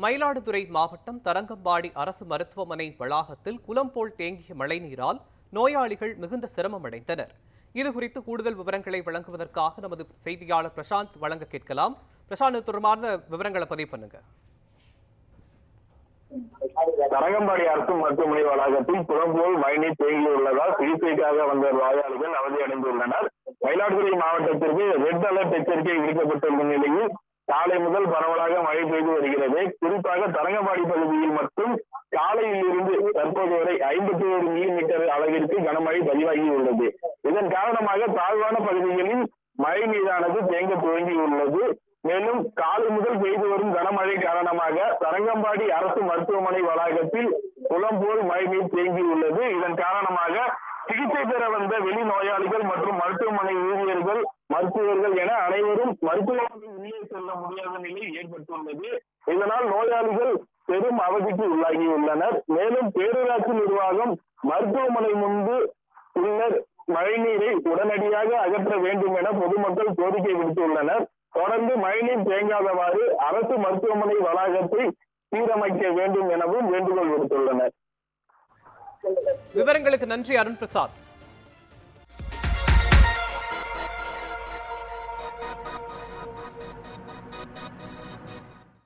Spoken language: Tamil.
மயிலாடுதுறை மாவட்டம் தரங்கம்பாடி அரசு மருத்துவமனை வளாகத்தில் குளம் போல் தேங்கிய மழைநீரால் நோயாளிகள் மிகுந்த சிரமம் அடைந்தனர். இதுகுறித்து கூடுதல் விவரங்களை வழங்குவதற்காக நமது செய்தியாளர் பிரசாந்த் வழங்க கேட்கலாம். பிரசாந்த், தொடர்பான விவரங்களை பதிவு பண்ணுங்க. தரங்கம்பாடி அரசு மருத்துவமனை வளாகத்தில் குளம் போல் மழைநீர் தேங்கியுள்ளதால் சிகிச்சைக்காக வந்த நோயாளிகள் அவதியடைந்துள்ளனர். மயிலாடுதுறை மாவட்டத்திற்கு ரெட் அலர்ட் எச்சரிக்கை விடுக்கப்பட்டுள்ள நிலையில் காலை முதல் பரவலாக மழை பெய்து வருகிறது. குறிப்பாக தரங்கம்பாடி பகுதியில் மட்டும் காலையில் இருந்து தற்போது வரை 51 மில்லிமீட்டர் அளவிற்கு கனமழை பதிவாகியுள்ளது. இதன் காரணமாக தாழ்வான பகுதிகளில் மழை நீரானது தேங்க துவங்கியுள்ளது. மேலும் காலை முதல் பெய்து வரும் கனமழை காரணமாக தரங்கம்பாடி அரசு மருத்துவமனை வளாகத்தில் குளம் போல் மழைநீர் தேங்கியுள்ளது. இதன் காரணமாக சிகிச்சை பெற வந்த வெளி நோயாளிகள் மற்றும் மருத்துவமனை ஊழியர்கள், மருத்துவர்கள் என அனைவரும் மருத்துவமனை உள்ளே செல்ல முடியாத நிலை ஏற்பட்டுள்ளது. இதனால் நோயாளிகள் பெரும் அவதிக்கு உள்ளாகியுள்ளனர். மேலும் பேரூராட்சி நிர்வாகம் மருத்துவமனை முன்பு உள்ள மழைநீரை உடனடியாக அகற்ற வேண்டும் என பொதுமக்கள் கோரிக்கை விடுத்துள்ளனர். தொடர்ந்து மழைநீர் தேங்காதவாறு அரசு மருத்துவமனை வளாகத்தை சீரமைக்க வேண்டும் எனவும் வேண்டுகோள் விடுத்துள்ளனர். விவரங்களுக்கு நன்றி அருண் பிரசாத்.